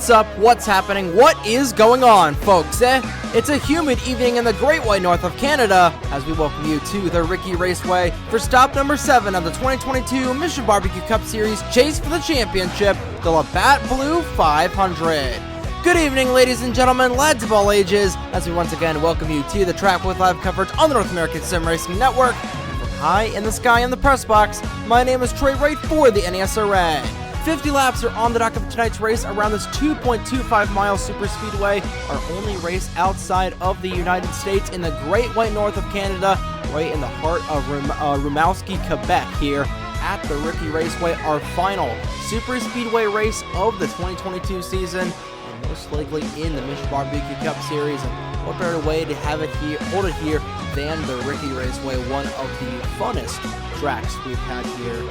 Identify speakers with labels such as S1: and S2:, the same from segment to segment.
S1: What's up? What's happening? What is going on, folks? It's a humid evening in the Great White North of Canada as we welcome you to the RiKi Raceway for stop number 7 of the 2022 Mission BBQ Cup Series Chase for the Championship, the Labatt Blue 500. Good evening, ladies and gentlemen, lads of all ages, as we once again welcome you to the track with live coverage on the North American Sim Racing Network. And from high in the sky in the press box, my name is Troy Wright for the NESRA. 50 laps are on the dock of tonight's race around this 2.25-mile superspeedway, our only race outside of the United States in the Great White North of Canada, right in the heart of Rimouski, Quebec here at the RiKi Raceway, our final superspeedway race of the 2022 season, and most likely in the Mission BBQ Cup Series. And what better way to have it here, hold it here, than the RiKi Raceway, one of the funnest tracks we've had here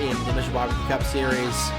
S1: in the Mission BBQ Cup Series.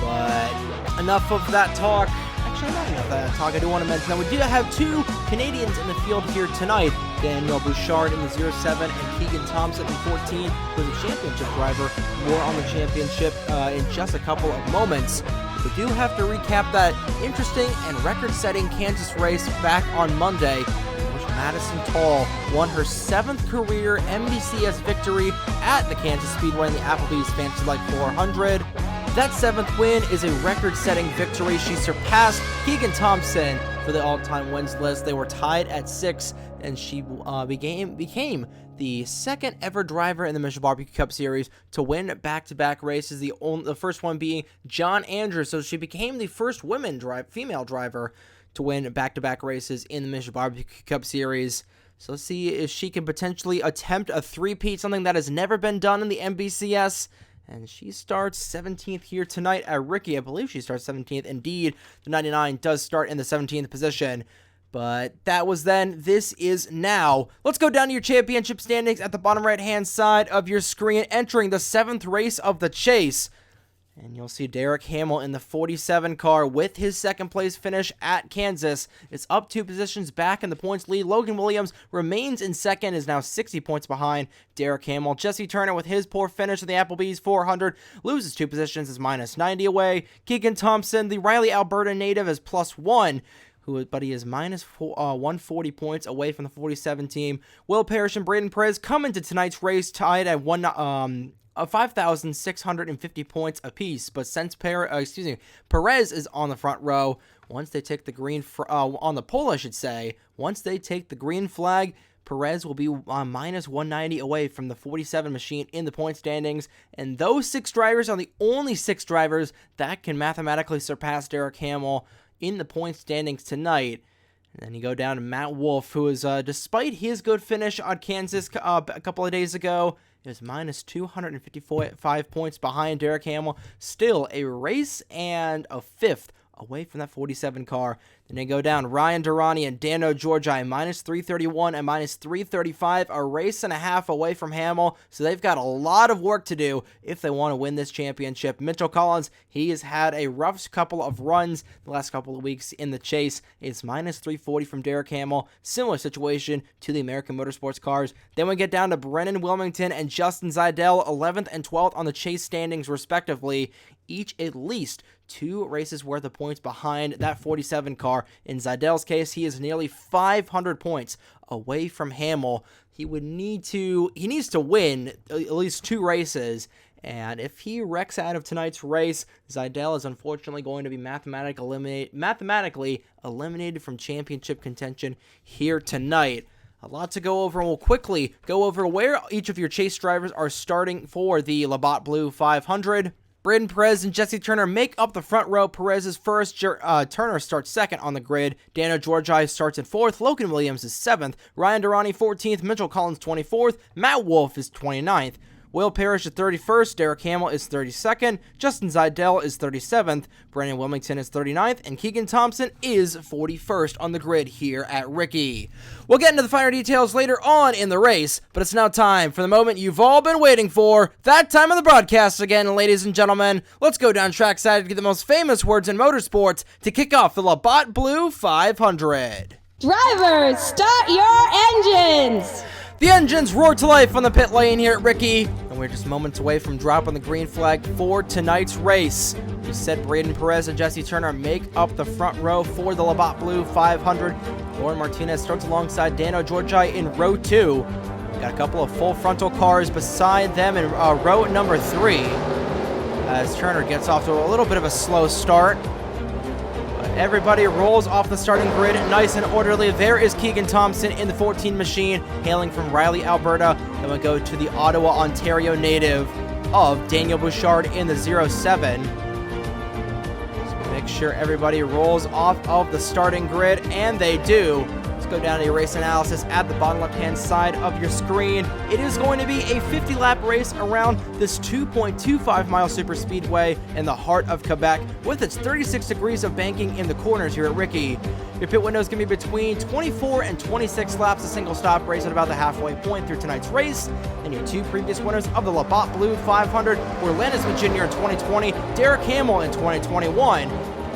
S1: But enough of that talk. Actually, not enough of that talk. I do want to mention that we do have two Canadians in the field here tonight. Daniel Bouchard in the 07 and Keegan Thompson in 14, who's a championship driver. More on the championship in just a couple of moments. We do have to recap that interesting and record-setting Kansas race back on Monday, in which Madison Tall won her 7th career MBCS victory at the Kansas Speedway in the Applebee's Fantasy Like 400. That 7th win is a record-setting victory. She surpassed Keegan Thompson for the all-time wins list. They were tied at 6, and she became the second ever driver in the Mission BBQ Cup Series to win back-to-back races, the first one being John Andrews. So she became the first female driver to win back-to-back races in the Mission BBQ Cup Series. So let's see if she can potentially attempt a three-peat, something that has never been done in the MBCS. And she starts 17th here tonight at RiKi. I believe she starts 17th. Indeed, the 99 does start in the 17th position. But that was then. This is now. Let's go down to your championship standings at the bottom right-hand side of your screen, entering the 7th race of the chase. And you'll see Derek Hamill in the 47 car with his second place finish at Kansas. It's up 2 positions back in the points lead. Logan Williams remains in second, is now 60 points behind Derek Hamill. Jesse Turner with his poor finish in the Applebee's 400 loses 2 positions, is minus 90 away. Keegan Thompson, the Riley, Alberta native, is plus 1. But he is minus 140 points away from the 47 team. Will Parrish and Braden Perez come into tonight's race tied at 5,650 points apiece. But since Perez is on the front row, once they take the green on the pole, I should say, once they take the green flag, Perez will be minus 190 away from the 47 machine in the point standings. And those 6 drivers are the only 6 drivers that can mathematically surpass Derek Hamill in the point standings tonight. And then you go down to Matt Wolff, who is, despite his good finish on Kansas a couple of days ago, is minus 255 points behind Derek Hamill. Still a race and a 5th away from that 47 car. Then they go down Ryan Durrani and Dano Georgi, minus 331 and minus 335, a race and a half away from Hamill. So they've got a lot of work to do if they want to win this championship. Mitchell Collins, he has had a rough couple of runs the last couple of weeks in the chase. It's minus 340 from Derek Hamill. Similar situation to the American Motorsports cars. Then we get down to Brennan Wilmington and Justin Zeidel, 11th and 12th on the chase standings respectively, each at least 2 races worth of points behind that 47 car. In Zeidel's case, he is nearly 500 points away from Hamill. He needs to win at least 2 races, and if he wrecks out of tonight's race, Zeidel is unfortunately going to be mathematically eliminated from championship contention here tonight. A lot to go over, and we'll quickly go over where each of your chase drivers are starting for the Labatt Blue 500. Braden Perez and Jesse Turner make up the front row. Perez is first, Turner starts second on the grid, Dano Georgi starts in 4th, Logan Williams is 7th, Ryan Durrani 14th, Mitchell Collins 24th, Matt Wolff is 29th, Will Parrish is 31st, Derek Hamill is 32nd, Justin Zeidel is 37th, Brennan Wilmington is 39th, and Keegan Thompson is 41st on the grid here at RiKi. We'll get into the finer details later on in the race, but it's now time for the moment you've all been waiting for, that time of the broadcast again, ladies and gentlemen. Let's go down trackside to get the most famous words in motorsports to kick off the Labatt Blue 500.
S2: Drivers, start your engines!
S1: The engines roar to life on the pit lane here at RiKi, and we're just moments away from dropping the green flag for tonight's race. We said Braden Perez and Jesse Turner make up the front row for the Labatt Blue 500. Lauren Martinez starts alongside Dano Georgi in row 2. Got a couple of full frontal cars beside them in row number 3. As Turner gets off to a little bit of a slow start. Everybody rolls off the starting grid nice and orderly. There is Keegan Thompson in the 14 machine, hailing from Riley, Alberta. Then we go to the Ottawa, Ontario native of Daniel Bouchard in the 07. So make sure everybody rolls off of the starting grid, and they do. Go down to your race analysis at the bottom left-hand side of your screen. It is going to be a 50-lap race around this 2.25-mile super speedway in the heart of Quebec with its 36 degrees of banking in the corners here at RiKi. Your pit window is going to be between 24 and 26 laps, a single-stop race at about the halfway point through tonight's race. And your 2 previous winners of the Labatt Blue 500 were Landon Smith Jr. in 2020, Derek Hamill in 2021.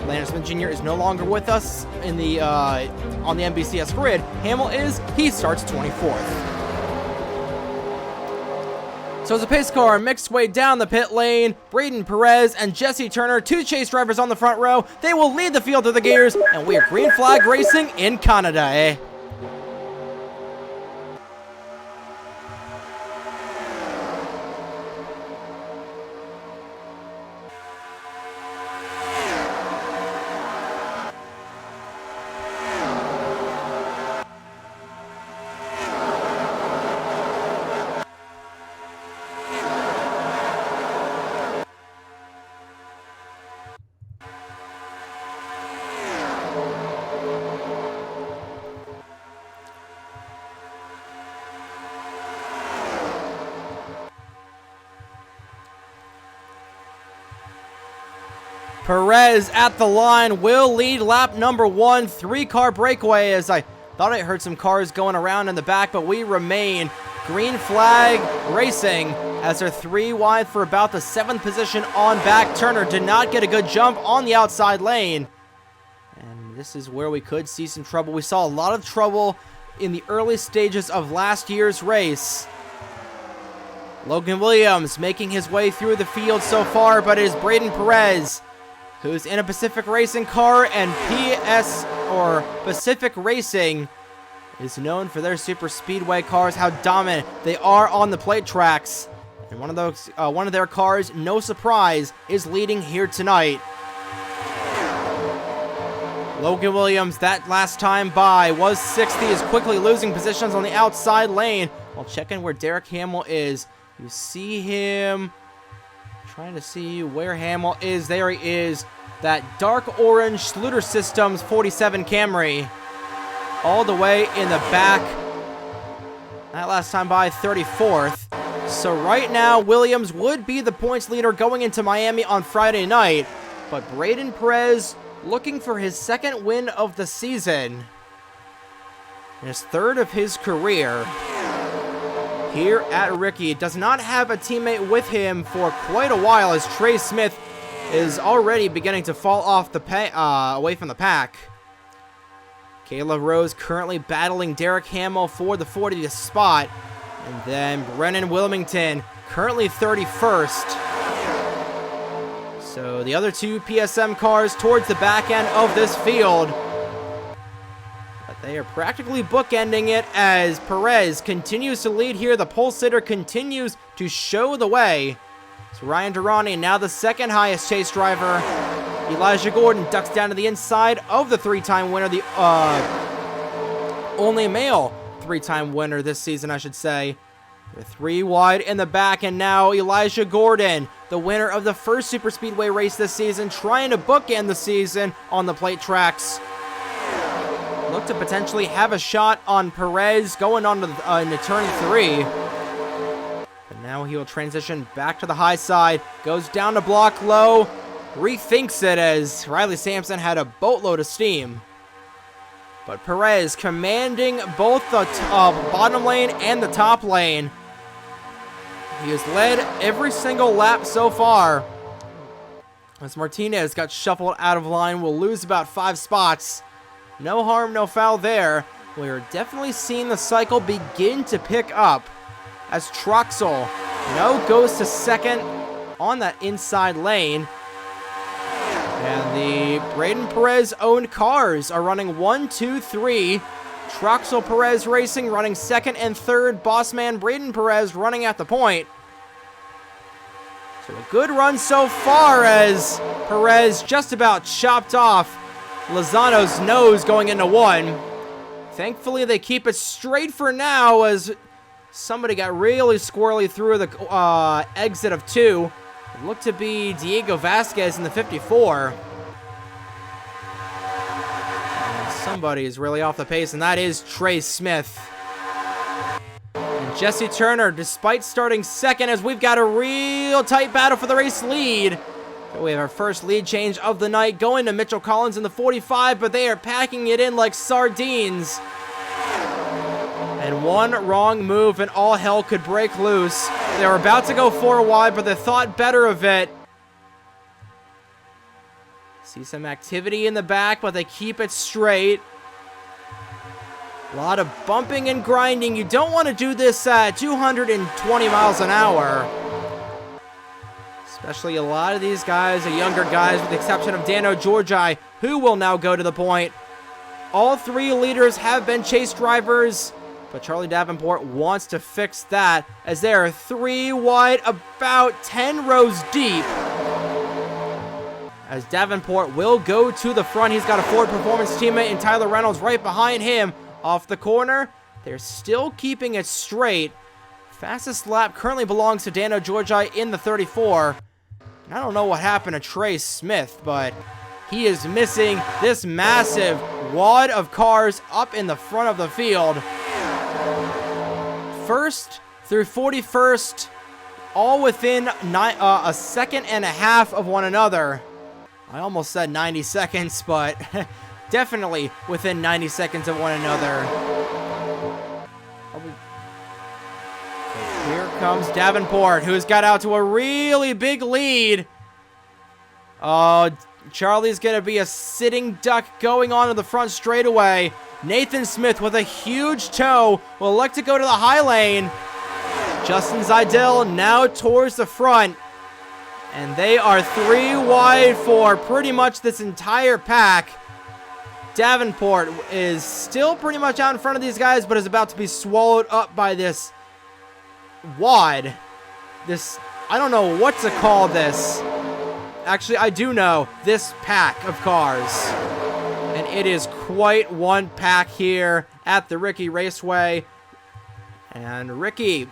S1: Landon Smith Jr. is no longer with us in the on the NBCS grid. Hamill is. He starts 24th. So as a pace car mixed way down the pit lane, Braden Perez and Jesse Turner, 2 chase drivers on the front row. They will lead the field through the gears, and we are green flag racing in Canada, eh? Perez at the line will lead lap number 1. 3-car breakaway, as I thought I heard some cars going around in the back, but we remain green flag racing as they're 3 wide for about the 7th position on back. Turner did not get a good jump on the outside lane. And this is where we could see some trouble. We saw a lot of trouble in the early stages of last year's race. Logan Williams making his way through the field so far, but it is Braden Perez who's in a Pacific Racing car, and Pacific Racing is known for their super speedway cars, how dominant they are on the plate tracks. And one of their cars, no surprise, is leading here tonight. Logan Williams, that last time by, was 60, is quickly losing positions on the outside lane. While checking where Derek Hamill is. You see him trying to see where Hamill is. There he is. That dark orange Schluter Systems 47 Camry. All the way in the back. That last time by, 34th. So right now, Williams would be the points leader going into Miami on Friday night. But Braden Perez looking for his 2nd win of the season. And his 3rd of his career. Here at RiKi, does not have a teammate with him for quite a while, as Trey Smith is already beginning to fall off the away from the pack. Kayla Rose currently battling Derek Hamill for the 40th spot, and then Brennan Wilmington currently 31st. So the other 2 PSM cars towards the back end of this field. They are practically bookending it as Perez continues to lead here. The pole sitter continues to show the way. It's Ryan Durrani, now the 2nd highest chase driver. Elijah Gordon ducks down to the inside of the 3-time winner, the only male 3-time winner this season, I should say. They're 3 wide in the back, and now Elijah Gordon, the winner of the first super speedway race this season, trying to bookend the season on the plate tracks. Look to potentially have a shot on Perez going on to into turn 3. But now he will transition back to the high side. Goes down to block low. Rethinks it as Riley Sampson had a boatload of steam. But Perez commanding both the bottom lane and the top lane. He has led every single lap so far. As Martinez got shuffled out of line, will lose about 5 spots. No harm, no foul there. We're definitely seeing the cycle begin to pick up as Troxel No, goes to second on that inside lane. And the Braden Perez-owned cars are running 1, 2, 3. Troxel Perez Racing running second and third. Bossman Braden Perez running at the point. So a good run so far as Perez just about chopped off Lozano's nose going into one. Thankfully, they keep it straight for now as somebody got really squirrely through the exit of 2. It looked to be Diego Vasquez in the 54. And somebody is really off the pace, and that is Trey Smith. And Jesse Turner, despite starting second, as we've got a real tight battle for the race lead. So we have our first lead change of the night going to Mitchell Collins in the 45, but they are packing it in like sardines. And one wrong move and all hell could break loose. They were about to go 4 wide, but they thought better of it. See some activity in the back, but they keep it straight. A lot of bumping and grinding. You don't want to do this at 220 miles an hour. Especially a lot of these guys are younger guys, with the exception of Dano Georgi, who will now go to the point. All 3 leaders have been chase drivers, but Charlie Davenport wants to fix that as they are 3 wide, about 10 rows deep. As Davenport will go to the front. He's got a Ford Performance teammate and Tyler Reynolds right behind him. Off the corner, they're still keeping it straight. Fastest lap currently belongs to Dano Georgi in the 34. And I don't know what happened to Trey Smith, but he is missing this massive wad of cars up in the front of the field. First through 41st, all within a second and a half of one another. I almost said 90 seconds, but definitely within 90 seconds of one another. Here comes Davenport, who's got out to a really big lead. Oh, Charlie's going to be a sitting duck going on to the front straightaway. Nathan Smith with a huge toe will elect to go to the high lane. Justin Zeidel now towards the front. And they are 3 wide for pretty much this entire pack. Davenport is still pretty much out in front of these guys, but is about to be swallowed up by this wad. This, I don't know what to call this. Actually, I do know this pack of cars. And it is quite one pack here at the RiKi Raceway. And RiKi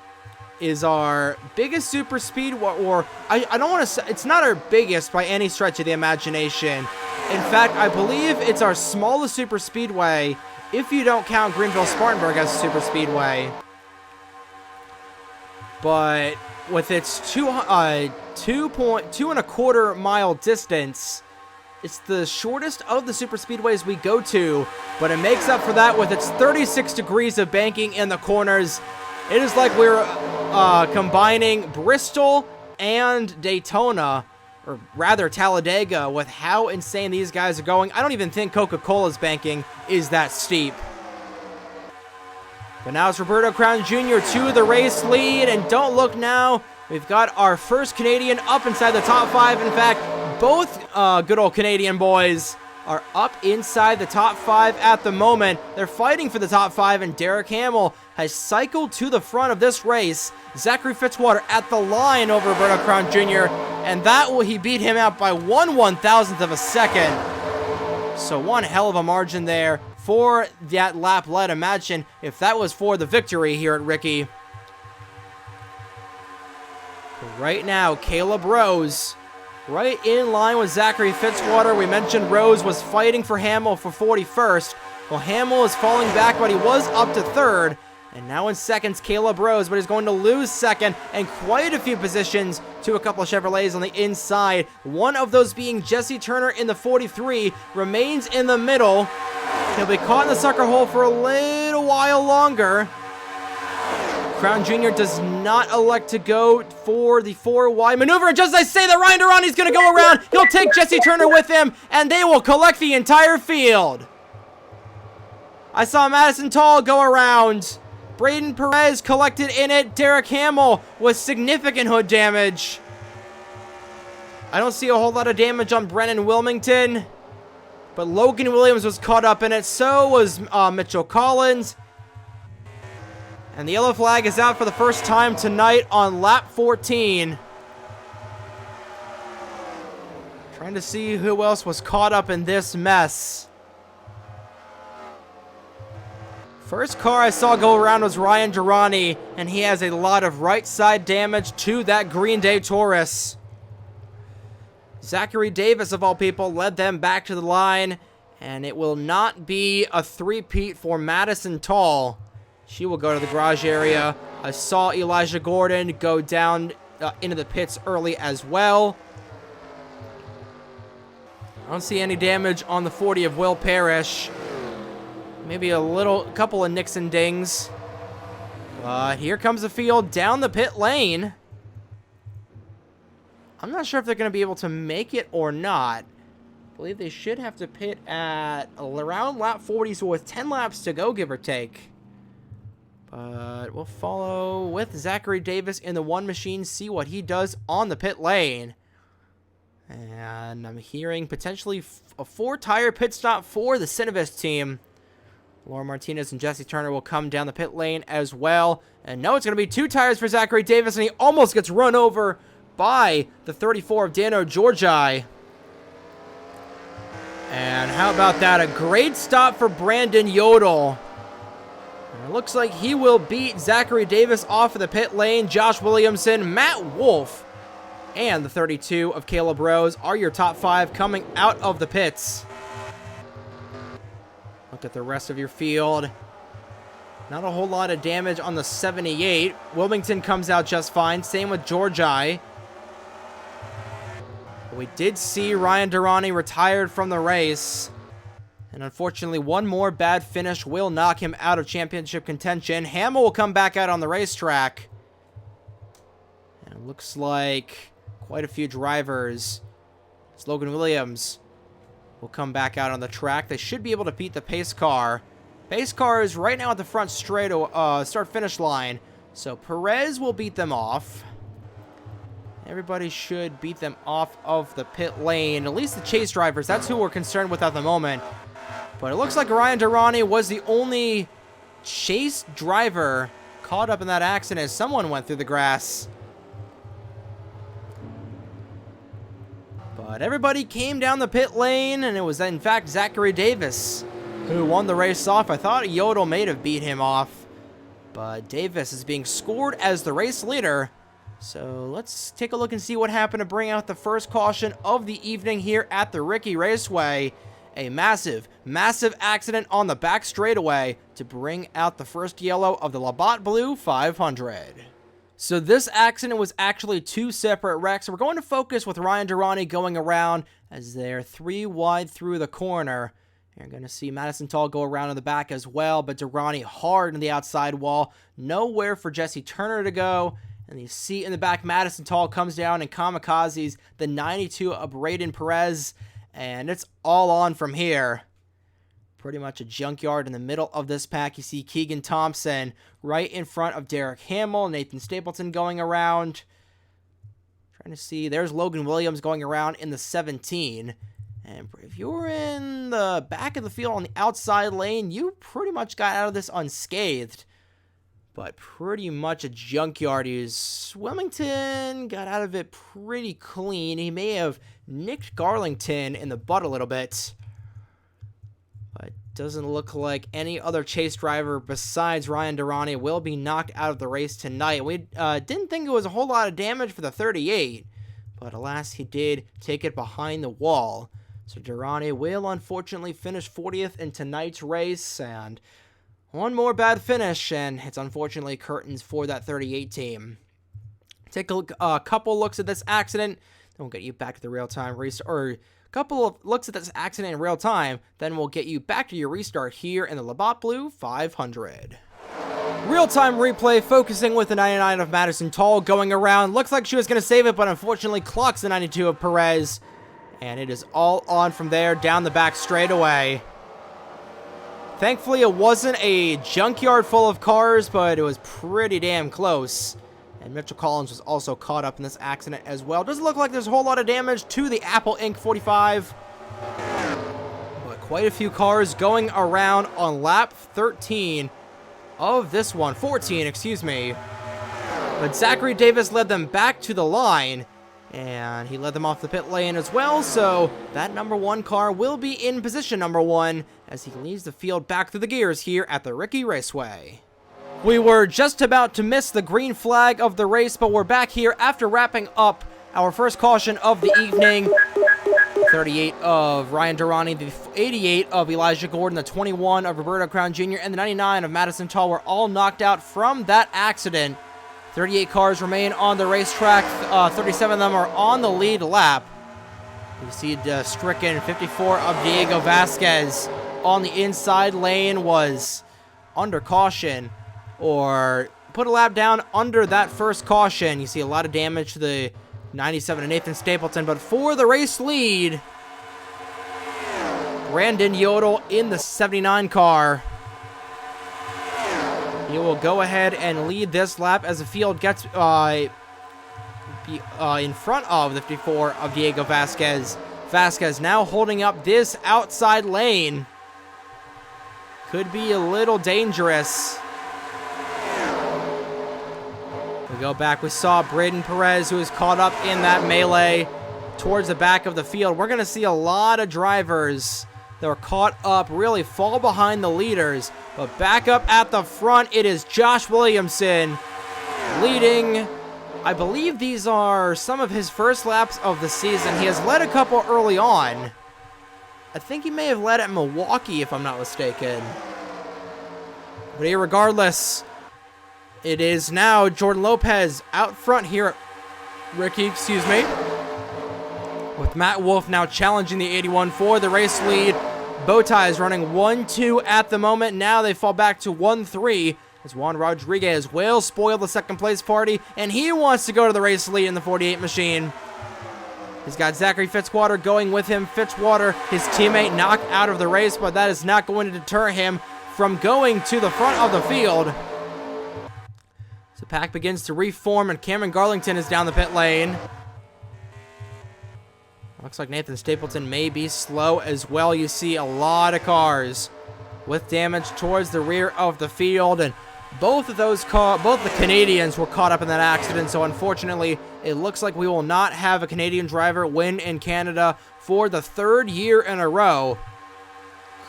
S1: is our biggest super speed, or I don't want to say, it's not our biggest by any stretch of the imagination. In fact, I believe it's our smallest super speedway, if you don't count Greenville-Spartanburg as a super speedway. But with its 2.25 mile distance, it's the shortest of the super speedways we go to, but it makes up for that with its 36 degrees of banking in the corners. It is like we're combining Bristol and Daytona, or rather Talladega, with how insane these guys are going. I don't even think Coca-Cola's banking is that steep. But now it's Roberto Crown Jr. to the race lead, and don't look now, we've got our first Canadian up inside the top 5. In fact, both good old Canadian boys are up inside the top 5 at the moment. They're fighting for the top 5, and Derek Hamill has cycled to the front of this race. Zachary Fitzwater at the line over Roberto Crown Jr., and he beat him out by 1/1000th of a second. So one hell of a margin there for that lap led. Imagine if that was for the victory here at RiKi. Right now, Caleb Rose right in line with Zachary Fitzwater. We mentioned Rose was fighting for Hamill for 41st. Well, Hamill is falling back, but he was up to 3rd. And now in seconds, Caleb Rose, but he's going to lose second and quite a few positions to a couple of Chevrolets on the inside. One of those being Jesse Turner in the 43, remains in the middle. He'll be caught in the sucker hole for a little while longer. Crown Jr. does not elect to go for the 4 wide maneuver. And just as I say the Ryan Durrani's going to go around, he'll take Jesse Turner with him, and they will collect the entire field. I saw Madison Tall go around. Braden Perez collected in it. Derek Hamill with significant hood damage. I don't see a whole lot of damage on Brennan Wilmington, but Logan Williams was caught up in it. So was Mitchell Collins. And the yellow flag is out for the first time tonight on lap 14. Trying to see who else was caught up in this mess. First car I saw go around was Ryan Durrani, and he has a lot of right side damage to that Green Day Taurus. Zachary Davis, of all people, led them back to the line, and it will not be a three-peat for Madison Tall. She will go to the garage area. I saw Elijah Gordon go down into the pits early as well. I don't see any damage on the 40 of Will Parrish. Maybe a couple of nicks and dings. Here comes the field down the pit lane. I'm not sure if they're going to be able to make it or not. I believe they should have to pit at around lap 40, so with 10 laps to go, give or take. But we'll follow with Zachary Davis in the one machine, see what he does on the pit lane. And I'm hearing potentially a 4-tire pit stop for the Cinevis team. Laura Martinez and Jesse Turner will come down the pit lane as well. And no, it's going to be 2 tires for Zachary Davis, and he almost gets run over by the 34 of Dano Georgi. And how about that? A great stop for Brandon Yodel. And it looks like he will beat Zachary Davis off of the pit lane. Josh Williamson, Matt Wolf, and the 32 of Caleb Rose are your top 5 coming out of the pits. Look at the rest of your field. Not a whole lot of damage on the 78. Wilmington comes out just fine. Same with Georgi. We did see Ryan Durrani retired from the race. And unfortunately, one more bad finish will knock him out of championship contention. Hamill will come back out on the racetrack. And it looks like quite a few drivers. It's Logan Williams will come back out on the track. They should be able to beat the pace car. Pace car is right now at the front straight start-finish line, so Perez will beat them off. Everybody should beat them off of the pit lane, at least the chase drivers. That's who we're concerned with at the moment. But it looks like Ryan Durrani was the only chase driver caught up in that accident as someone went through the grass. But everybody came down the pit lane, and it was, in fact, Zachary Davis who won the race off. I thought Yodel may have beat him off, but Davis is being scored as the race leader. So let's take a look and see what happened to bring out the first caution of the evening here at the RiKi Raceway. A massive, massive accident on the back straightaway to bring out the first yellow of the Labatt Blue 500. So this accident was actually 2 separate wrecks. We're going to focus with Ryan Durrani going around as they're 3 wide through the corner. You're going to see Madison Tall go around in the back as well, but Durrani hard on the outside wall. Nowhere for Jesse Turner to go. And you see in the back, Madison Tall comes down and kamikazes the 92 of Braden Perez. And it's all on from here. Pretty much a junkyard in the middle of this pack. You see Keegan Thompson right in front of Derek Hamill. Nathan Stapleton going around. Trying to see. There's Logan Williams going around in the 17. And if you were in the back of the field on the outside lane, you pretty much got out of this unscathed. But pretty much a junkyard. Wilmington got out of it pretty clean. He may have nicked Garlington in the butt a little bit. But doesn't look like any other chase driver besides Ryan Durrani will be knocked out of the race tonight. We didn't think it was a whole lot of damage for the 38. But alas, he did take it behind the wall. So Durrani will unfortunately finish 40th in tonight's race, and one more bad finish, and it's unfortunately curtains for that 38 team. Take a couple looks at this accident, then we'll get you back to the real-time restart, or a couple of looks at this accident in real time, then we'll get you back to your restart here in the Labatt Blue 500. Real-time replay focusing with the 99 of Madison Tall going around. Looks like she was going to save it, but unfortunately clocks the 92 of Perez. And it is all on from there down the back straightaway. Thankfully, it wasn't a junkyard full of cars, but it was pretty damn close. And Mitchell Collins was also caught up in this accident as well. Doesn't look like there's a whole lot of damage to the Apple Inc. 45. But quite a few cars going around on lap 13 of this one. 14, excuse me. But Zachary Davis led them back to the line. And he led them off the pit lane as well, so that number 1 car will be in position number 1 as he leads the field back through the gears here at the RiKi Raceway. We were just about to miss the green flag of the race, but we're back here after wrapping up our first caution of the evening. 38 of Ryan Durrani, the 88 of Elijah Gordon, the 21 of Roberto Crown Jr., and the 99 of Madison Tull were all knocked out from that accident. 38 cars remain on the racetrack. 37 of them are on the lead lap. You see the stricken 54 of Diego Vasquez on the inside lane was under caution, or put a lap down under that first caution. You see a lot of damage to the 97 of Nathan Stapleton, but for the race lead, Brandon Yodel in the 79 car. He will go ahead and lead this lap as the field gets in front of the 54 of Diego Vasquez. Vasquez now holding up this outside lane. Could be a little dangerous. We go back. We saw Braden Perez, who is caught up in that melee towards the back of the field. We're going to see a lot of drivers that were caught up really fall behind the leaders. But back up at the front, it is Josh Williamson leading. I believe these are some of his first laps of the season. He has led a couple early on. I think he may have led at Milwaukee, if I'm not mistaken. But regardless, it is now Jordan Lopez out front here at RiKi, excuse me. With Matt Wolf now challenging the 81 for the race lead. Bowtie is running 1-2 at the moment. Now they fall back to 1-3 as Juan Rodriguez will spoil the second place party, and he wants to go to the race lead in the 48 machine. He's got Zachary Fitzwater going with him. Fitzwater, his teammate, knocked out of the race, but that is not going to deter him from going to the front of the field. So the pack begins to reform, and Cameron Garlington is down the pit lane. Looks like Nathan Stapleton may be slow as well. You see a lot of cars with damage towards the rear of the field, and both the Canadians were caught up in that accident. So unfortunately, it looks like we will not have a Canadian driver win in Canada for the 3rd year in a row.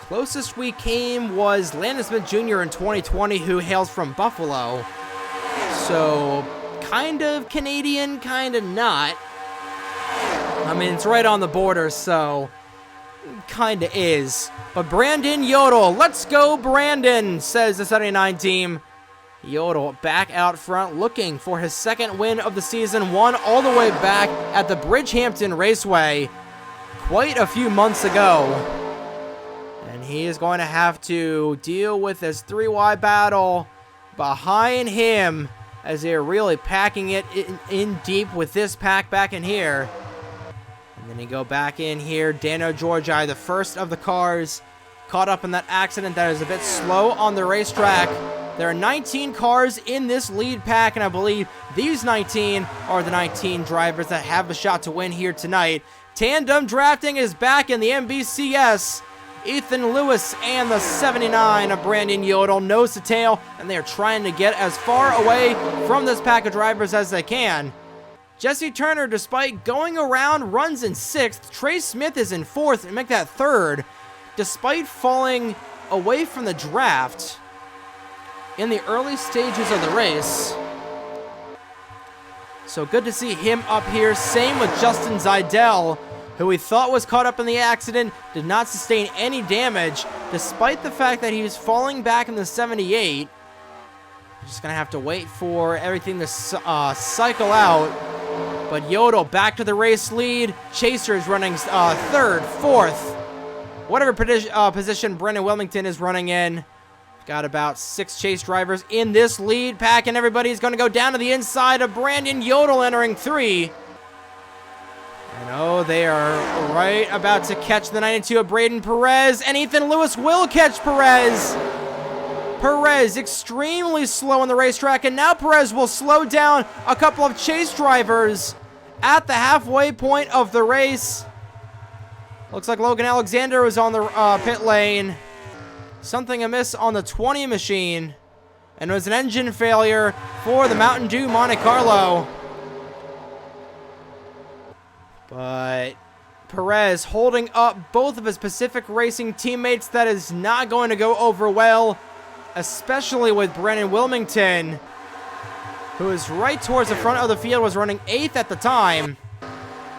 S1: Closest we came was Landon Smith Jr. in 2020, who hails from Buffalo. So kind of Canadian, kind of not. I mean, it's right on the border, so kinda is. But Brandon Yodel, let's go Brandon, says the 79 team. Yodel back out front looking for his 2nd win of the season, won all the way back at the Bridgehampton Raceway quite a few months ago. And he is going to have to deal with this 3Y battle behind him as they're really packing it in deep with this pack back in here. And then you go back in here. Dano Georgi, the first of the cars, caught up in that accident that is a bit slow on the racetrack. There are 19 cars in this lead pack, and I believe these 19 are the 19 drivers that have a shot to win here tonight. Tandem drafting is back in the MBCS. Ethan Lewis and the 79 of Brandon Yodel nose to tail, and they are trying to get as far away from this pack of drivers as they can. Jesse Turner, despite going around, runs in 6th. Trey Smith is in 4th and make that 3rd, despite falling away from the draft in the early stages of the race. So good to see him up here. Same with Justin Zidell, who we thought was caught up in the accident, did not sustain any damage, despite the fact that he was falling back in the 78. Just going to have to wait for everything to cycle out. But Yodel back to the race lead. Chaser is running 3rd, 4th. Whatever position Brendan Wilmington is running in. Got about 6 chase drivers in this lead pack, and everybody's going to go down to the inside of Brandon Yodel entering 3. And oh, they are right about to catch the 92 of Braden Perez, and Ethan Lewis will catch Perez. Perez extremely slow on the racetrack, and now Perez will slow down a couple of chase drivers at the halfway point of the race. Looks like Logan Alexander was on the pit lane. Something amiss on the 20 machine, and it was an engine failure for the Mountain Dew Monte Carlo. But Perez holding up both of his Pacific Racing teammates. That is not going to go over well, especially with Brandon Wilmington, who is right towards the front of the field, was running 8th at the time.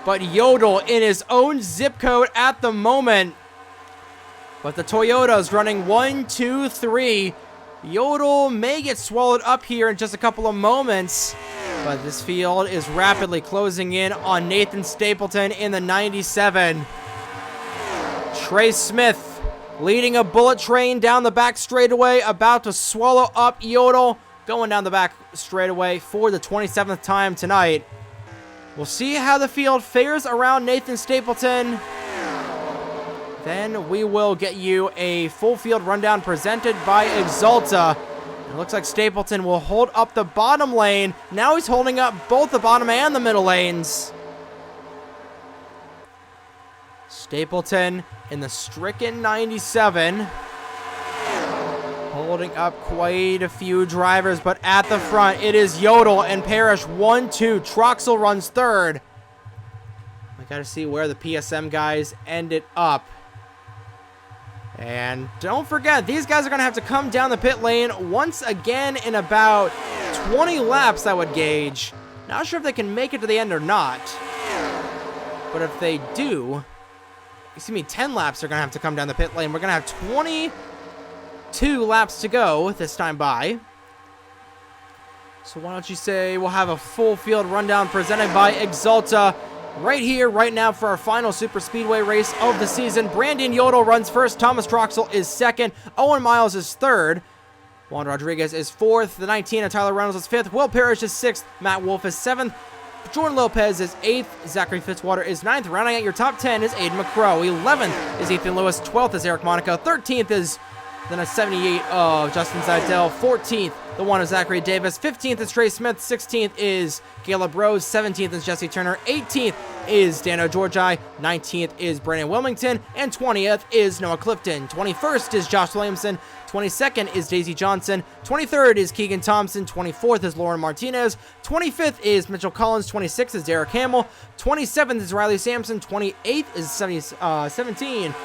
S1: But Yodel in his own zip code at the moment. But the Toyota's running 1, 2, 3. Yodel may get swallowed up here in just a couple of moments. But this field is rapidly closing in on Nathan Stapleton in the 97. Trey Smith leading a bullet train down the back straightaway, about to swallow up Yodel, going down the back straightaway for the 27th time tonight. We'll see how the field fares around Nathan Stapleton. Then we will get you a full field rundown presented by Exalta. It looks like Stapleton will hold up the bottom lane. Now he's holding up both the bottom and the middle lanes. Stapleton in the stricken 97. Holding up quite a few drivers, but at the front, it is Yodel and Parrish 1, 2. Troxel runs 3rd. I got to see where the PSM guys ended up. And don't forget, these guys are going to have to come down the pit lane once again in about 20 laps, I would gauge. Not sure if they can make it to the end or not. But if they do, 10 laps are going to have to come down the pit lane. We're going to have 22 laps to go this time by. So why don't you say we'll have a full field rundown presented by Exalta right here, right now for our final super speedway race of the season. Brandon Yodel runs first. Thomas Troxel is second. Owen Miles is third. Juan Rodriguez is fourth. The 19 of Tyler Reynolds is fifth. Will Parrish is sixth. Matt Wolf is seventh. Jordan Lopez is 8th. Zachary Fitzwater is 9th. Rounding out your top 10 is Aiden McCrow. 11th is Ethan Lewis. 12th is Eric Monaco. 13th is the 78 of Justin Seidel. 14th, the one of Zachary Davis. 15th is Trey Smith. 16th is Caleb Rose. 17th is Jesse Turner. 18th is Dano Georgi. 19th is Brandon Wilmington. And 20th is Noah Clifton. 21st is Josh Williamson. 22nd is Daisy Johnson. 23rd is Keegan Thompson. 24th is Lauren Martinez. 25th is Mitchell Collins. 26th is Derek Hamill. 27th is Riley Sampson. 28th is 17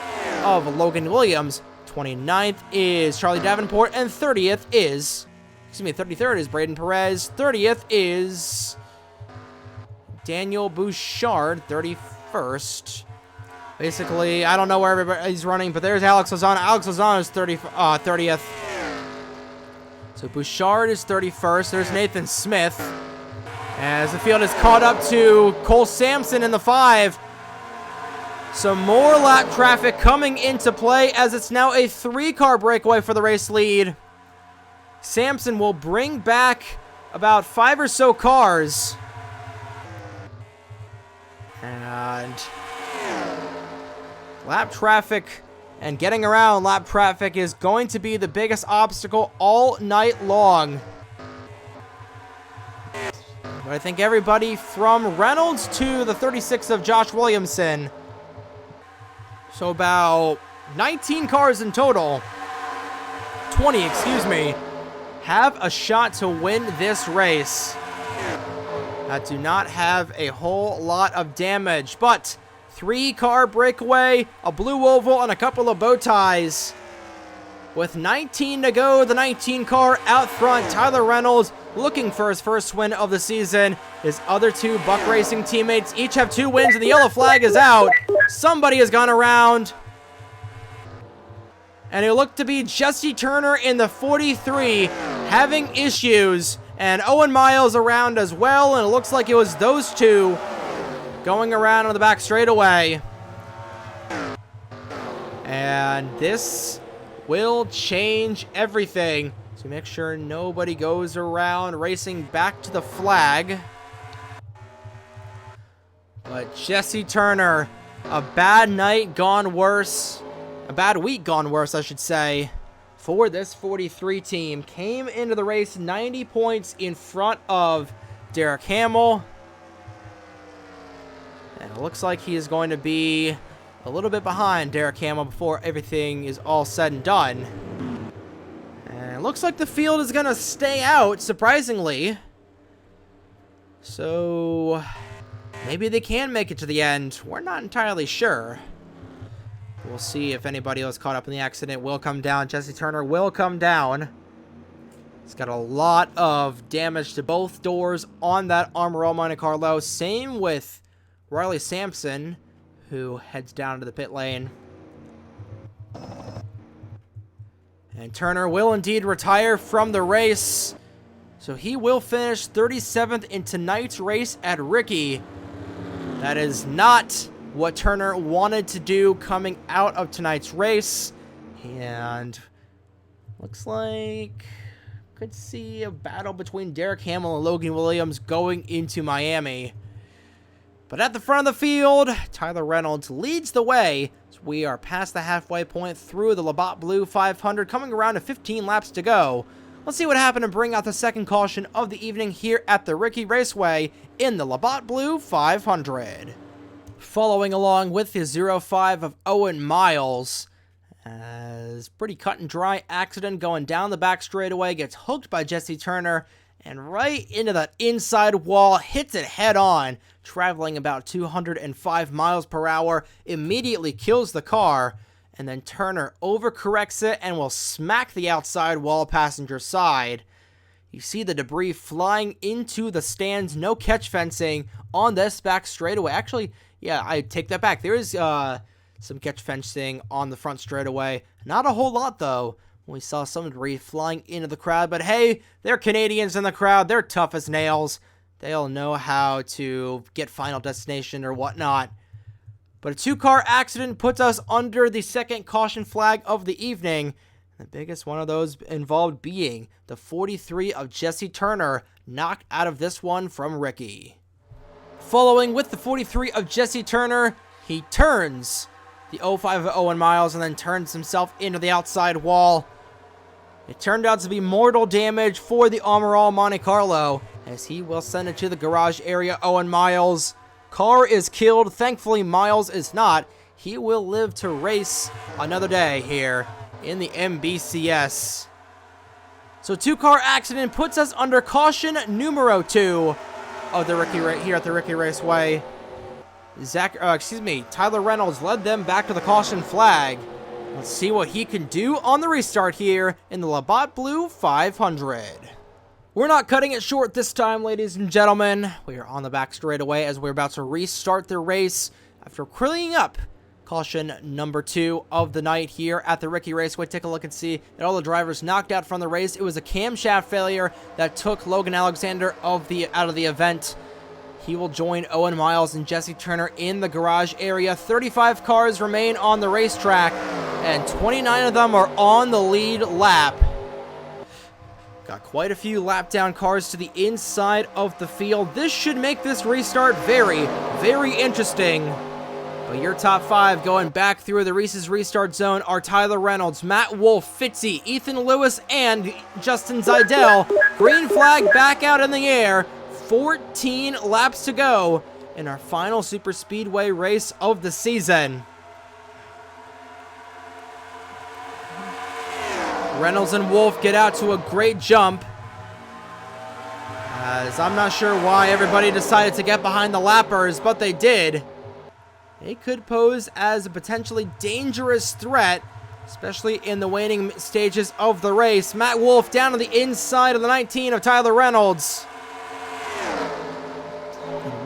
S1: of Logan Williams. 29th is Charlie Davenport. And 33rd is Braden Perez. 30th is Daniel Bouchard. 31st. Basically, I don't know where everybody's running, but there's Alex Lozano. Alex Lozano is 30th. So Bouchard is 31st. There's Nathan Smith. As the field is caught up to Cole Sampson in the 5. Some more lap traffic coming into play as it's now a 3-car breakaway for the race lead. Sampson will bring back about 5 or so cars. And lap traffic and getting around lap traffic is going to be the biggest obstacle all night long. But I think everybody from Reynolds to the 36 of Josh Williamson, so about 19 cars in total, 20, excuse me, have a shot to win this race. That do not have a whole lot of damage, but 3-car breakaway, a blue oval, and a couple of bow ties. With 19 to go, the 19 car out front, Tyler Reynolds looking for his first win of the season. His other 2 Buck Racing teammates each have 2 wins, and the yellow flag is out. Somebody has gone around. And it looked to be Jesse Turner in the 43 having issues. And Owen Miles around as well, and it looks like it was those 2 going around on the back straightaway. And this will change everything. So make sure nobody goes around racing back to the flag. But Jesse Turner, a bad night gone worse. A bad week gone worse, I should say, for this 43 team. Came into the race 90 points in front of Derek Hamill. And it looks like he is going to be a little bit behind Derek Hamill before everything is all said and done. And it looks like the field is going to stay out, surprisingly. So maybe they can make it to the end. We're not entirely sure. We'll see if anybody else caught up in the accident will come down. Jesse Turner will come down. He's got a lot of damage to both doors on that Armor All Monte Carlo. Same with Riley Sampson, who heads down to the pit lane. And Turner will indeed retire from the race. So he will finish 37th in tonight's race at RiKi. That is not what Turner wanted to do coming out of tonight's race. And looks like could see a battle between Derek Hamill and Logan Williams going into Miami. But at the front of the field, Tyler Reynolds leads the way. So we are past the halfway point through the Labatt Blue 500, coming around to 15 laps to go. Let's see what happened and bring out the second caution of the evening here at the RiKi Raceway in the Labatt Blue 500. Following along with the 05 of Owen Miles, as pretty cut and dry accident going down the back straightaway, gets hooked by Jesse Turner and right into that inside wall, hits it head on, traveling about 205 miles per hour, immediately kills the car, and then Turner overcorrects it and will smack the outside wall passenger side. You see the debris flying into the stands, no catch fencing on this back straightaway. Actually, yeah, I take that back. There is some catch fencing on the front straightaway. Not a whole lot, though. We saw some debris flying into the crowd, but hey, they're Canadians in the crowd. They're tough as nails. They'll know how to get final destination or whatnot. But a two-car accident puts us under the second caution flag of the evening. The biggest one of those involved being the 43 of Jesse Turner, knocked out of this one from RiKi. Following with the 43 of Jesse Turner, he turns the 05 of Owen Miles and then turns himself into the outside wall. It turned out to be mortal damage for the Armor All Monte Carlo, as he will send it to the garage area. Owen Miles' car is killed. Thankfully, Miles is not. He will live to race another day here in the MBCS. So two-car accident puts us under caution numero 2 of the RiKi here at the RiKi Raceway. Tyler Reynolds led them back to the caution flag. Let's see what he can do on the restart here in the Labatt Blue 500. We're not cutting it short this time, ladies and gentlemen. We are on the back straightaway as we're about to restart the race after cleaning up caution number 2 of the night here at the RiKi Raceway. Take a look and see that all the drivers knocked out from the race. It was a camshaft failure that took Logan Alexander out of the event. He will join Owen Miles and Jesse Turner in the garage area. 35 cars remain on the racetrack, and 29 of them are on the lead lap. Got quite a few lap down cars to the inside of the field. This should make this restart very, very interesting. But your top 5 going back through the Reese's restart zone are Tyler Reynolds, Matt Wolf, Fitzy, Ethan Lewis, and Justin Zidell. Green flag back out in the air. 14 laps to go in our final super speedway race of the season. Reynolds and Wolf get out to a great jump, as I'm not sure why everybody decided to get behind the lappers, but they did. They could pose as a potentially dangerous threat, especially in the waning stages of the race. Matt Wolf down on the inside of the 19 of Tyler Reynolds.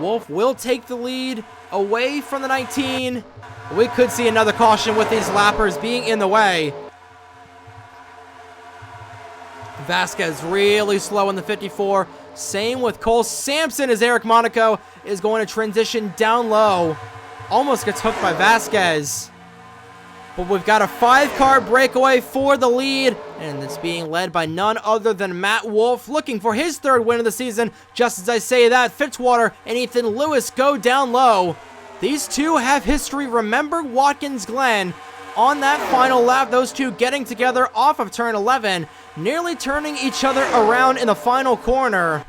S1: Wolf will take the lead away from the 19. We could see another caution with these lappers being in the way. Vasquez really slow in the 54. Same with Cole Sampson as Eric Monaco is going to transition down low. Almost gets hooked by Vasquez. But we've got a 5-car breakaway for the lead, and it's being led by none other than Matt Wolff, looking for his 3rd win of the season. Just as I say that, Fitzwater and Ethan Lewis go down low. These two have history. Remember Watkins Glen on that final lap, those two getting together off of turn 11, nearly turning each other around in the final corner.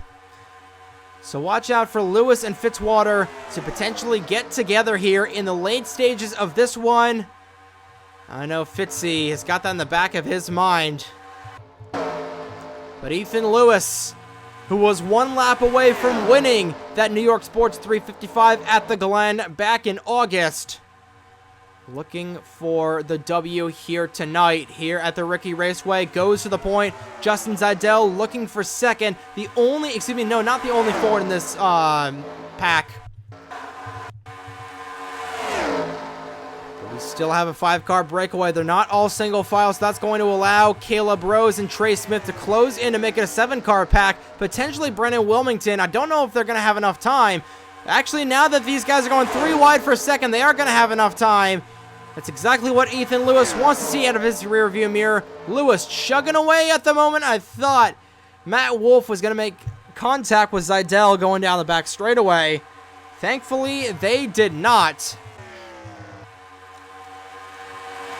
S1: So watch out for Lewis and Fitzwater to potentially get together here in the late stages of this one. I know Fitzy has got that in the back of his mind. But Ethan Lewis, who was 1 lap away from winning that New York Sports 355 at the Glen back in August, looking for the W here tonight, here at the RiKi Raceway, goes to the point. Justin Zeidel looking for 2nd. The only, excuse me, no, not the only Ford in this pack. We still have a 5-car breakaway. They're not all single file, so that's going to allow Caleb Rose and Trey Smith to close in to make it a 7-car pack. Potentially Brennan Wilmington. I don't know if they're going to have enough time. Actually, now that these guys are going 3 wide for 2nd, they are going to have enough time. That's exactly what Ethan Lewis wants to see out of his rear view mirror. Lewis chugging away at the moment. I thought Matt Wolff was going to make contact with Zeidel going down the back straightaway. Thankfully, they did not.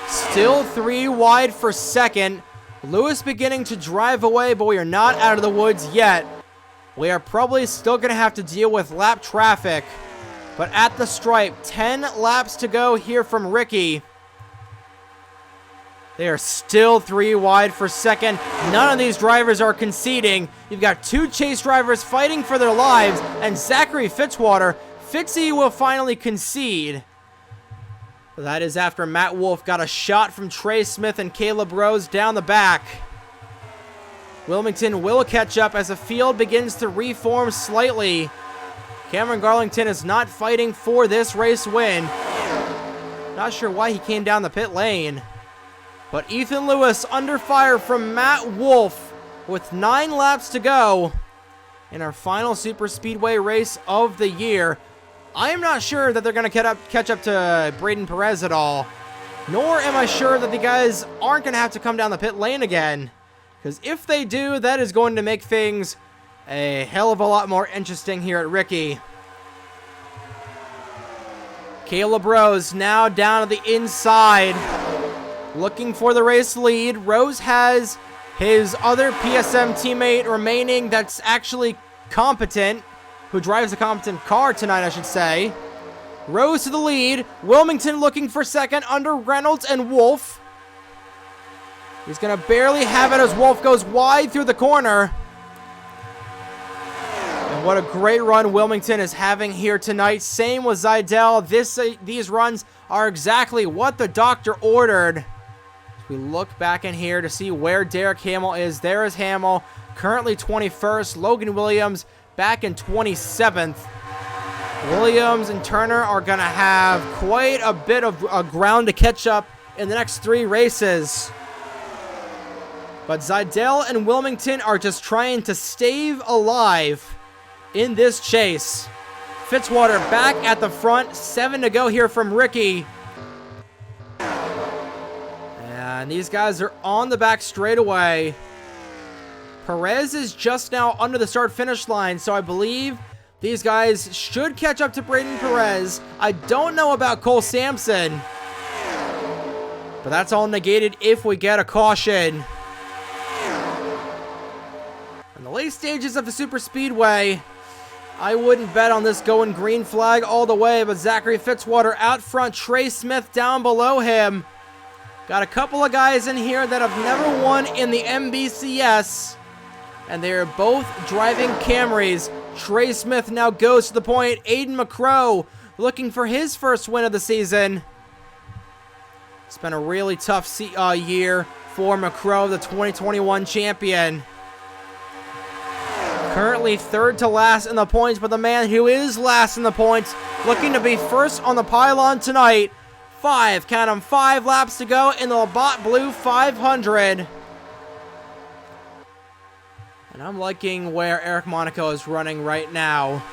S1: Still 3 wide for 2nd. Lewis beginning to drive away, but we are not out of the woods yet. We are probably still going to have to deal with lap traffic. But at the stripe, 10 laps to go here from RiKi. They are still 3 wide for 2nd. None of these drivers are conceding. You've got 2 chase drivers fighting for their lives, and Zachary Fitzwater. Fitzy will finally concede. That is after Matt Wolff got a shot from Trey Smith and Caleb Rose down the back. Wilmington will catch up as the field begins to reform slightly. Cameron Garlington is not fighting for this race win. Not sure why he came down the pit lane. But Ethan Lewis under fire from Matt Wolff with 9 laps to go in our final super speedway race of the year. I am not sure that they're going to catch up to Braden Perez at all. Nor am I sure that the guys aren't going to have to come down the pit lane again. Because if they do, that is going to make things a hell of a lot more interesting here at RiKi. Caleb Rose now down to the inside, looking for the race lead. Rose has his other PSM teammate remaining that's actually competent, who drives a competent car tonight, I should say. Rose to the lead. Wilmington looking for 2nd under Reynolds and Wolff. He's going to barely have it as Wolff goes wide through the corner. And what a great run Wilmington is having here tonight. Same with Zeidel. These runs are exactly what the doctor ordered. We look back in here to see where Derek Hamill is. There is Hamill, currently 21st. Logan Williams back in 27th. Williams and Turner are going to have quite a bit of ground to catch up in the next 3 races. But Zeidel and Wilmington are just trying to stave alive in this chase. Fitzwater back at the front. 7 to go here from RiKi. And these guys are on the back straightaway. Perez is just now under the start-finish line, so I believe these guys should catch up to Braden Perez. I don't know about Cole Sampson, but that's all negated if we get a caution. In the late stages of the Super Speedway, I wouldn't bet on this going green flag all the way, but Zachary Fitzwater out front, Trey Smith down below him. Got a couple of guys in here that have never won in the MBCS, and they are both driving Camrys. Trey Smith now goes to the point. Aiden McCrow looking for his first win of the season. It's been a really tough year for McCrow, the 2021 champion. Currently 3rd to last in the points, but the man who is last in the points looking to be first on the pylon tonight. 5, count them, 5 laps to go in the Labatt Blue 500. And I'm liking where Eric Monaco is running right now.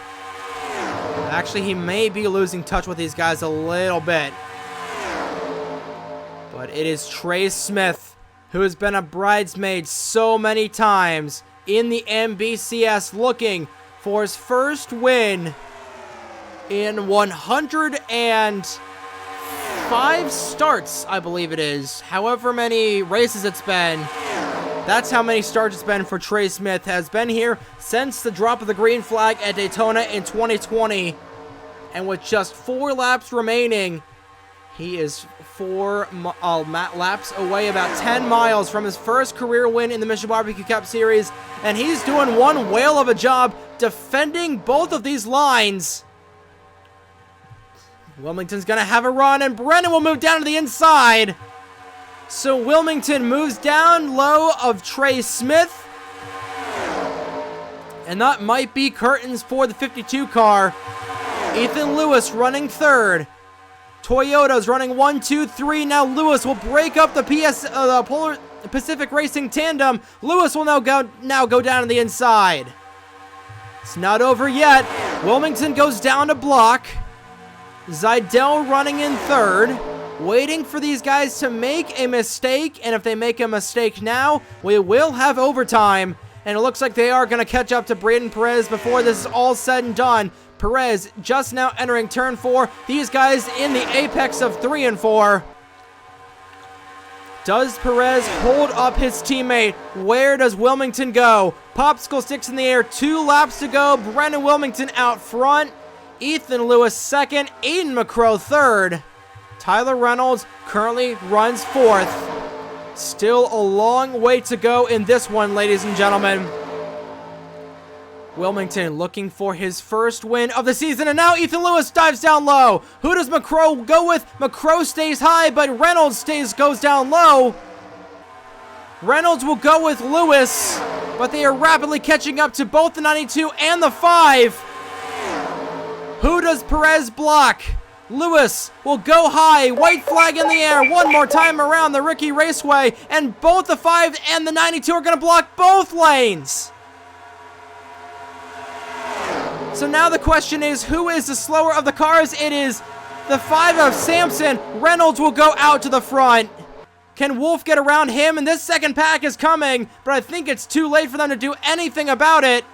S1: Actually, he may be losing touch with these guys a little bit. But it is Trey Smith, who has been a bridesmaid so many times in the NBCS, looking for his first win in 105 starts, I believe it is. However many races it's been, that's how many starts it's been for Trey Smith. Has been here since the drop of the green flag at Daytona in 2020. And with just 4 laps remaining, he is 4 laps away, about 10 miles from his first career win in the Mission Barbecue Cup Series. And he's doing one whale of a job defending both of these lines. Wilmington's going to have a run, and Brennan will move down to the inside. So Wilmington moves down low of Trey Smith. And that might be curtains for the 52 car. Ethan Lewis running third. Toyota's running 1, 2, 3. Now Lewis will break up the Polar Pacific Racing tandem. Lewis will now go down to the inside. It's not over yet. Wilmington goes down to block. Zidell running in third, waiting for these guys to make a mistake, and if they make a mistake now, we will have overtime, and it looks like they are going to catch up to Braden Perez before this is all said and done. Perez just now entering turn 4. These guys in the apex of 3 and 4. Does Perez hold up his teammate? Where does Wilmington go? Popsicle sticks in the air, 2 laps to go. Brennan Wilmington out front. Ethan Lewis second, Aiden McCrow third. Tyler Reynolds currently runs 4th. Still a long way to go in this one, ladies and gentlemen. Wilmington looking for his first win of the season, and now Ethan Lewis dives down low. Who does McCrow go with? McCrow stays high, but Reynolds goes down low. Reynolds will go with Lewis, but they are rapidly catching up to both the 92 and the 5. Who does Perez block? Lewis will go high. White flag in the air. One more time around the RiKi Raceway. And both the 5 and the 92 are going to block both lanes. So now the question is, who is the slower of the cars? It is the 5 of Sampson. Reynolds will go out to the front. Can Wolf get around him? And this second pack is coming, but I think it's too late for them to do anything about it.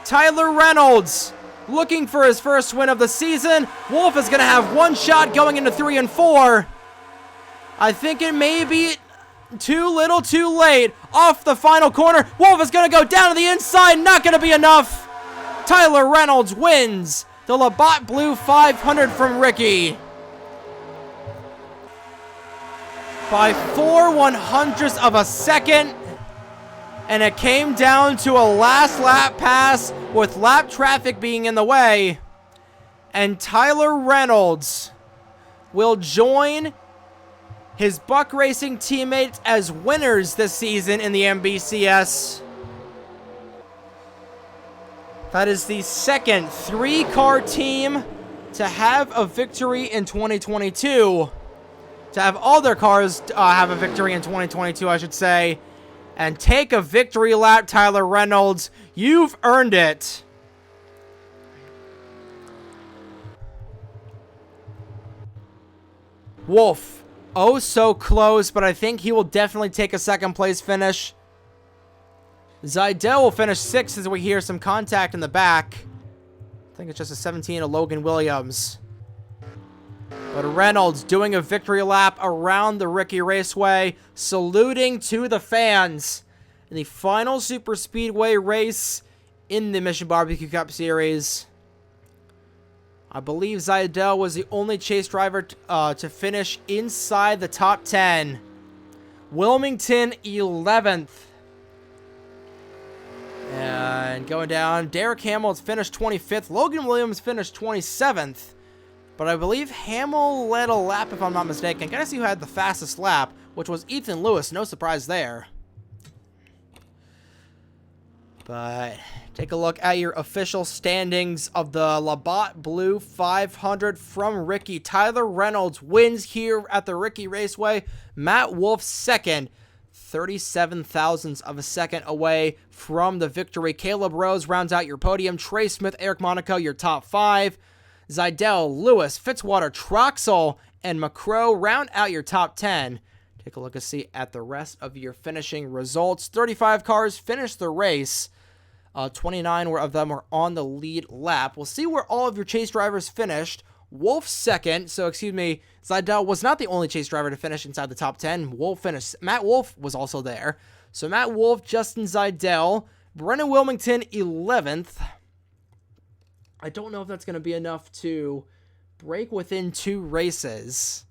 S1: Tyler Reynolds looking for his first win of the season. Wolf is going to have one shot going into 3 and 4. I think it may be too little too late. Off the final corner. Wolf is going to go down to the inside. Not going to be enough. Tyler Reynolds wins the Labatt Blue 500 from RiKi by 4/100ths of a second. And it came down to a last lap pass with lap traffic being in the way. And Tyler Reynolds will join his Buck Racing teammates as winners this season in the NBCS. That is the second 3-car team to have a victory in 2022. To have all their cars have a victory in 2022, I should say. And take a victory lap, Tyler Reynolds. You've earned it. Wolf, oh so close, but I think he will definitely take a second place finish. Zidell will finish 6th as we hear some contact in the back. I think it's just a 17 of Logan Williams. But Reynolds doing a victory lap around the RiKi Raceway, saluting to the fans in the final super speedway race in the Mission Barbecue Cup Series. I believe Zidell was the only chase driver to finish inside the top 10. Wilmington 11th. And going down, Derek Hamill's finished 25th. Logan Williams finished 27th. But I believe Hamill led a lap, if I'm not mistaken. Gotta see who had the fastest lap, which was Ethan Lewis. No surprise there. But take a look at your official standings of the Labatt Blue 500 from RiKi. Tyler Reynolds wins here at the RiKi Raceway. Matt Wolf second, 37 thousandths of a second away from the victory. Caleb Rose rounds out your podium. Trey Smith, Eric Monaco, your top 5. Zidell, Lewis, Fitzwater, Troxel, and McCrow round out your top 10. Take a look and see at the rest of your finishing results. 35 cars finished the race. 29 of them were on the lead lap. We'll see where all of your chase drivers finished. Wolf second, Zidell was not the only chase driver to finish inside the top 10. Wolf finished. Matt Wolf was also there. So Matt Wolf, Justin Zidell, Brennan Wilmington 11th. I don't know if that's going to be enough to break within 2 races.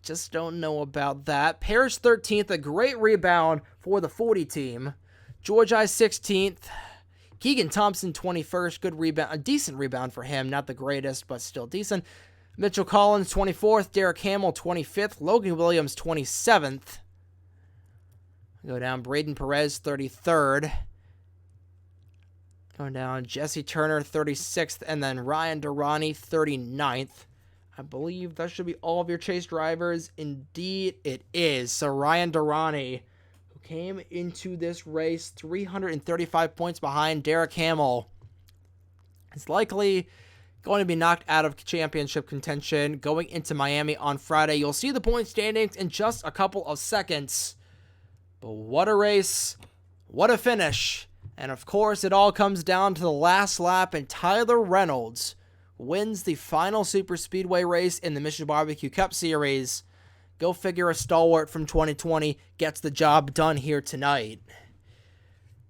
S1: Just don't know about that. Parrish 13th, a great rebound for the 40 team. George I 16th. Keegan Thompson 21st, good rebound, a decent rebound for him, not the greatest, but still decent. Mitchell Collins 24th, Derek Hamill 25th, Logan Williams 27th. Go down, Braden Perez 33rd. Going down, Jesse Turner 36th, and then Ryan Durrani 39th. I believe that should be all of your chase drivers. Indeed, it is. So Ryan Durrani, who came into this race 335 points behind Derek Hamill, is likely going to be knocked out of championship contention going into Miami on Friday. You'll see the point standings in just a couple of seconds. But what a race. What a finish. And of course, it all comes down to the last lap, and Tyler Reynolds wins the final super speedway race in the Mission Barbecue Cup Series. Go figure, a stalwart from 2020 gets the job done here tonight.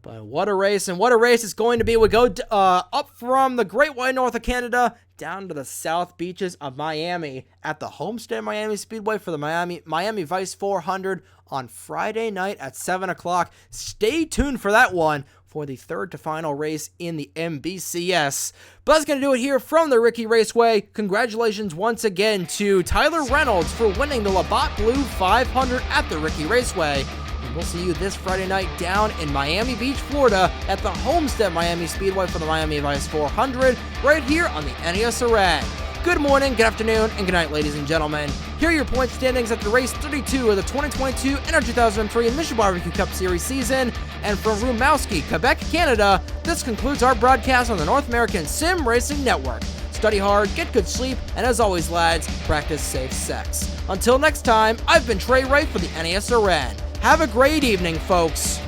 S1: But what a race, and what a race it's going to be. We go up from the Great White North of Canada down to the South Beaches of Miami at the Homestead Miami Speedway for the Miami Vice 400 on Friday night at 7 o'clock. Stay tuned for that one for the third to final race in the MBCS. But that's going to do it here from the RiKi Raceway. Congratulations once again to Tyler Reynolds for winning the Labatt Blue 500 at the RiKi Raceway. And we'll see you this Friday night down in Miami Beach, Florida at the Homestead Miami Speedway for the Miami Vice 400 right here on the NESRN. Good morning, good afternoon, and good night, ladies and gentlemen. Here are your point standings at the race 32 of the 2022 NR2003 Mission Barbecue Cup Series season. And from Rimouski, Quebec, Canada, this concludes our broadcast on the North American Sim Racing Network. Study hard, get good sleep, and as always, lads, practice safe sex. Until next time, I've been Trey Wright for the NESRN. Have a great evening, folks.